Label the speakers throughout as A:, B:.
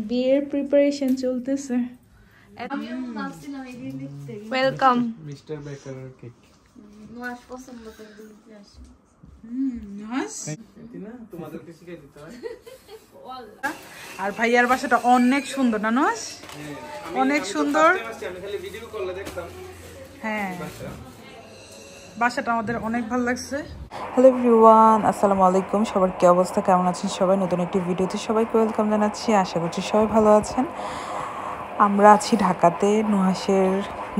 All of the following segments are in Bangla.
A: বিয়ের প্রিপারেশন চলতেছে। ওয়েলকাম
B: মিস্টার বেকারের কেক।
C: নোয়াজ পছন্দ করে দিতে আসে।
A: নাস
B: না তোমাদের কিছু শিখাই দিতে হয়।
A: আর ভাইয়ার বাসাটা অনেক সুন্দর না নাস? অনেক সুন্দর।
B: আমি খালি ভিডিও কলে দেখতাম।
A: হ্যাঁ বাসাটা আমাদের অনেক ভালো লাগছে।
D: হ্যালো এভরিওয়ান, আসসালামু আলাইকুম। সবার কি অবস্থা, কেমন আছেন সবাই? নতুন একটি ভিডিওতে সবাইকে ওয়েলকাম জানাচ্ছি। আশা করছি সবাই ভালো আছেন। আমরা আছি ঢাকাতে নুহাসের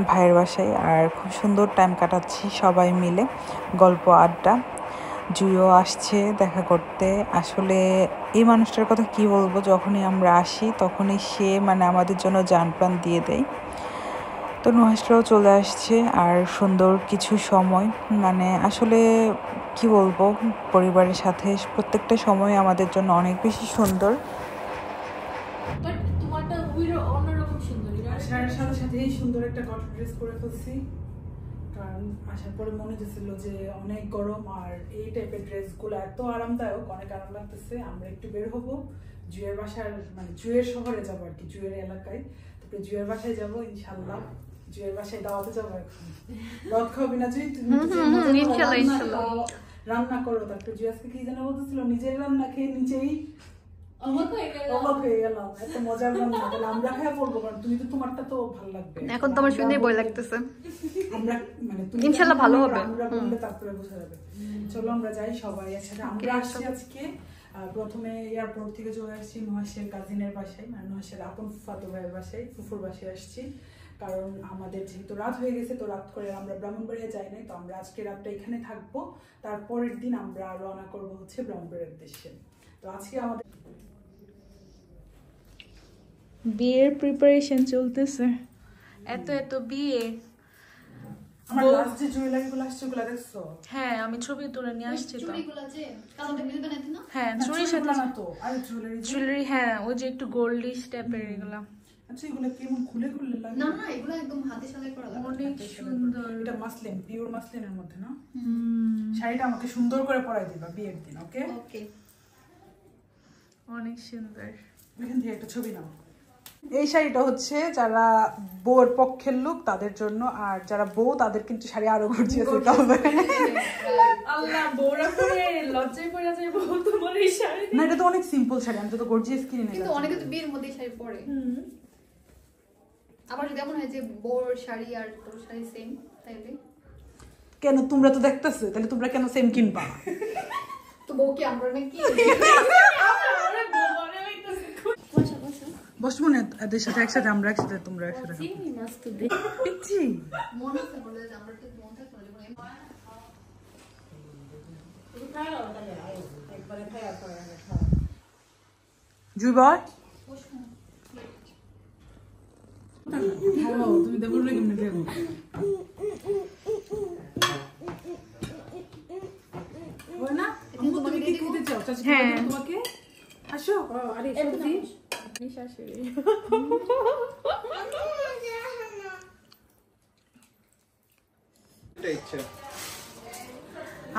D: ভাইয়ের বাসায়, আর খুব সুন্দর টাইম কাটাচ্ছি সবাই মিলে, গল্প আড্ডা। জুইও আসছে দেখা করতে। আসলে এই মানুষটার কথা কি বলবো, যখনই আমরা আসি তখনই সে আমাদের জন্য জান প্রাণ দিয়ে দেয়। তো নুহাসরাও চলে আসছে, আর সুন্দর কিছু সময় আসলে কি বলবো, পরিবারের সাথে প্রত্যেকটা সময় আমাদের জন্য অনেক বেশি সুন্দর।
A: আসার সাথে সাথেই সুন্দর একটা কটন ড্রেস পরে ফেলছি, কারণ আসার পরে মনে হচ্ছিল যে অনেক গরম, আর এই টাইপের ড্রেসগুলো এত আরামদায়ক, অনেক আরাম লাগতেছে। আমরা একটু বের হবো জুয়ের বাসার, জুয়ের শহরে যাবো আর কি, জুয়ের এলাকায়। তারপরে জুয়ের বাসায় যাবো ইনশাল্লাহ। জুয়ের বাসায় দাওয়াতে যাবো এখন। রদ খাবি না জুই? তুমি রান্না করো। তারপরে জুই আজকে কি যেন বলতেছিল, নিজের রান্না খেয়ে নিজেই অবাক হয়ে গেলাম। এত মজার রান্না, তাহলে আমরা খাওয়া পড়বো, কারণ তুমি তো তোমারটা তো ভালো লাগবে।
C: এখন তোমার শুনেই ভয় লাগতেছে।
A: আমরা
C: ইনশাআল্লাহ ভালো হবে।
A: আমরা বললে তারপরে বোঝা যাবে। চলো আমরা যাই সবাই একসাথে। আমরা আসছি আজকে প্রথমে এয়ারপোর্ট থেকে চলে আসছি নুহাসের কাজিনের বাসায়, নুহাসের আপন ফুফাতো ভাইয়ের বাসায়, ফুফুর বাসায় আসছি। কারণ আমাদের যেহেতু রাত হয়ে গেছে, তো রাত করে আমরা ব্রাহ্মণবাড়িয়া যাই নাই, তো আমরা আজকে রাতটা এখানে থাকবো। তারপরের দিন আমরা রওনা করবো হচ্ছে ব্রাহ্মণবাড়িয়ার উদ্দেশ্যে। তো আজকে আমাদের
E: বিয়ের প্রিপারেশন চলতেছে। এত বিয়ে।
A: আমার লাস্ট যে জুয়েলারিগুলো আসছে ওগুলো দেখছো?
E: হ্যাঁ আমি ছবি তুলে নিয়ে আসছি তো।
C: চুড়িগুলো যে কালোটা মিল বানাইতে না?
E: হ্যাঁ চুড়ির সাথে
A: না তো আর
E: জুয়েলারি, হ্যাঁ ওই যে একটু গোল্ডিশ টাইপের এগুলো।
A: আচ্ছা এগুলো কেমন খুলে খুলে লাগে?
C: না এগুলো একদম হাতে সেলাই করা লাগে।
E: অনেক সুন্দর।
A: এটা মাসলিন, পিওর মাসলিনের মধ্যে না? শাড়িটা আমাকে সুন্দর করে পরাই দিবা বিয়ের দিন। ওকে
C: ওকে,
E: অনেক সুন্দর।
A: এখান থেকে একটা ছবি নাও। এই শাড়িটা হচ্ছে যারা বউর পক্ষের লোক তাদের জন্য, আর যারা বউ তাদের কিন্তু শাড়ি আরো গর্জিয়াস হতে হবে।
E: আল্লাহ বউরা পরে লজ্জায় পড়ে যায়, বউ তোমার এই শাড়ি।
A: না এটা তো অনেক সিম্পল শাড়ি, আমি তো গর্জিয়াস কিনে নিলাম।
C: কিন্তু অনেকে তো বিয়ের মধ্যে শাড়ি পরে। আবার যদি এমন হয় যে বউর শাড়ি আর তোর শাড়ি সেম, তাইলে
A: কেন? তোমরা তো দেখতেছো, তাহলে তোমরা কেন সেম কিনবা?
C: তো বউ কি আমরা নাকি?
A: বসবো না এদের সাথে একসাথে, আমরা একসাথে, তোমরা একসাথে। পিচ্ছি
C: মনে হচ্ছে বলে যে আমরা তো মন থাকতে পারি।
A: জুই বয় তুমি দেখো কেমনি দেখো। না তুমি কি খেতে চাও? হ্যাঁ তোমাকে আসো। আরে সত্যি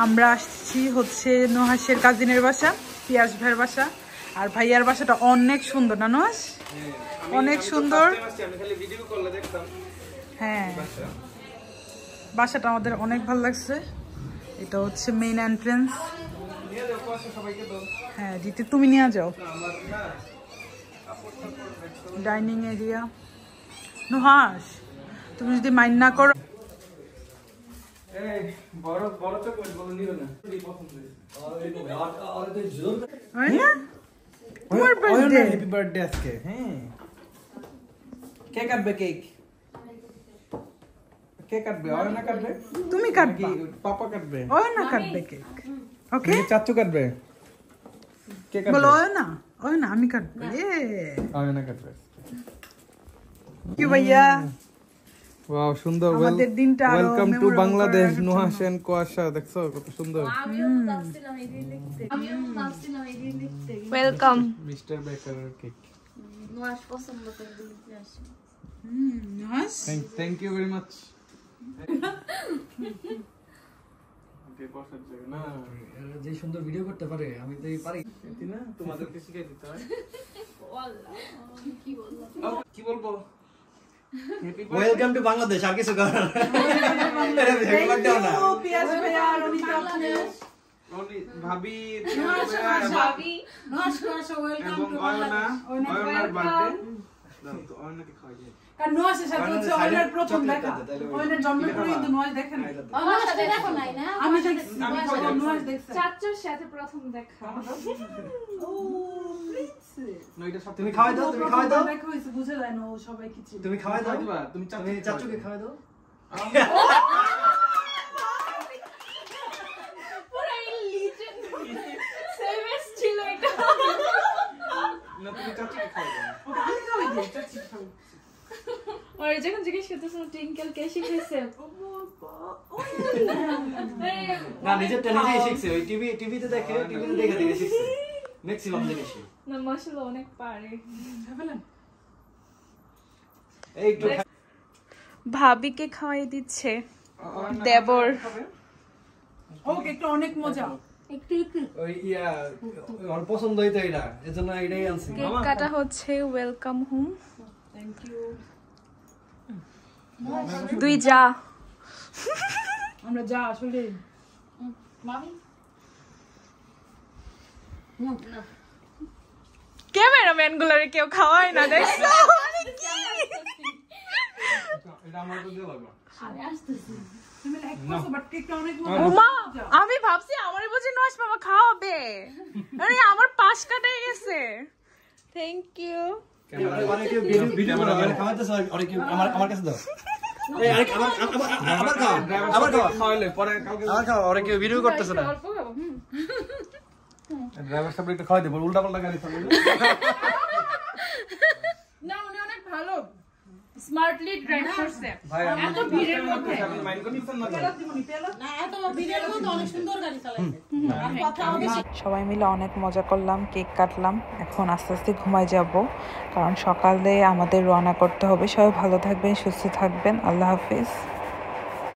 A: আমরা আসছি হচ্ছে নুহাসের কাজিনের বাসা, পিয়াস ভাইয়ের বাসা। আর ভাইয়ার বাসাটা অনেক সুন্দর না নুহাস? অনেক সুন্দর। হ্যাঁ বাসাটা আমাদের অনেক ভালো লাগছে। এটা হচ্ছে মেইন এন্ট্রেন্স। হ্যাঁ দিতে তুমি নিয়ে যাও। Dining area. নুহাস তুমি যদি মাইন্ড না করো, তোমার বার্থডে।
B: হ্যাপি বার্থডে আজকে। হ্যাঁ কে কাটবে কেক? কে কাটবে? অয়না কাটবে?
A: তুমি কাটবে?
B: পাপা কাটবে?
A: অয়না কাটবে কেক। ওকে
B: চাচু কাটবে? কে কাটবে?
A: বলো অয়না আমি কাটবো।
B: অয়না কাটবে।
A: কি ভাইয়া?
B: ওয়াও সুন্দর।
A: আমাদের দিনটা আরো
B: ওয়েলকাম টু
A: memorable
B: বাংলাদেশ।
A: করার জন্য।
B: নুহাস এন্ড কুয়াশা, দেখছো কত সুন্দর।
C: আমিও ভাবছিলাম এই লিখতে।
E: ওয়েলকাম
B: মিস্টার বেকারের কেক।
C: নোয়াজ পছন্দ করে দিতে আসে।
A: Nuhash
B: thank you very much. বসার জায়গা না
F: যে সুন্দর ভিডিও করতে পারে আমি তো পারি
B: না তোমাদেরকে শিখিয়ে দিতে হয়
C: কি বললাম
B: কি বলবো
F: ওয়েলকাম টু বাংলাদেশ আর কিছু করার
A: পিয়াজ ভাইয়া রনিতা
B: ভাবি
E: ভাবি
B: এবং অয়নার বার্থডে তো অয়নাকে খাওয়াই
A: কারণ নোয়াশের সাথে হচ্ছে অয়নার প্রথম দেখা অয়নার জন্মের পরে কিন্তু নোয়াশ দেখে না
C: আমার সাথে দেখো নাই না
A: আমি দেখছি নোয়াশ দেখছি
E: চাচুর সাথে প্রথম দেখা
A: ও প্রিন্সেস
B: না এটা সব
F: তুমি খাওয়াই দাও
A: দেখা হইছে বুঝে যায় না ও সবাই কি ছিল
F: তুমি খাওয়াই দাও
B: দিবা তুমি
F: চাচুকে খাওয়াই দাও
E: পুরো লিজেন্ড সেভেস ছিল এটা
B: না তুমি চাচুকে খাওয়াই দাও
A: ওকে আমি খাওয়াই দিই চাচি খাওয়াই
E: আর যখন জিজ্ঞেস করতেছিল টুইঙ্কেল কে শিখাইছে
F: না নিজেরটা নিজেই শিখছে ওই টিভিতে দেখে দেখে শিখছে ম্যাক্সিমাম জিনিসই
E: না মাশাআল্লাহ অনেক পারে
A: ফেলেন
F: এই একটু
D: ভাবিকে খাওয়াই দিচ্ছে দেবর।
A: ওকে একটু অনেক মজা
C: একটু
F: ওই ওর পছন্দই তো এটা এজন্য এটাই আনছি
D: কেক কাটা হচ্ছে, ওয়েলকাম হোম।
A: থ্যাংক ইউ
D: দুই যা
A: আমরা যা আসলে
C: মামি না
D: ক্যামেরাম্যান গুলারে কেউ খাওয়ায় না, দেখছো?
B: এটা আমার তো দিয়ে লাগবে
C: আমি আসতেছি
A: তুমি লাইক করছো বাট কেকটা অনেক মজা
D: ওমা আমি ভাবছি আমারই বুঝি নস মামা খাওয়াবে, আরে আমার পাশ কাটে গেছে। Thank you.
F: অনেকে ভিডিও করে খাওয়াতেছে অনেকে আমার কাছে দাও এই আবার খাও
B: খাওয়াইলে পরে কালকে
F: অনেকে ভিডিও করতেছে না
E: অল্প খাবো
B: ড্রাইভার সাহেব একটু খাওয়াই দেবো উল্টা পাল্টা গাড়ি চালাবে
E: না উনি অনেক ভালো স্মার্টলি ড্রাইভ করছে
F: ভাই
E: এত ভিড়ের মধ্যে
B: আপনি মাইন্ড করতেছেন না তো?
A: পেলা দিবনি পেলা
C: না এত ভিডিওর মধ্যে অনেক সুন্দর গাড়ি চালাইছে কথা হবে
D: সবাই মিলে অনেক মজা করলাম, কেক কাটলাম। এখন আস্তে আস্তে ঘুমাই যাব, কারণ সকালে আমাদের রওনা করতে হবে। সবাই ভালো থাকবেন, সুস্থ থাকবেন। আল্লাহ হাফিজ।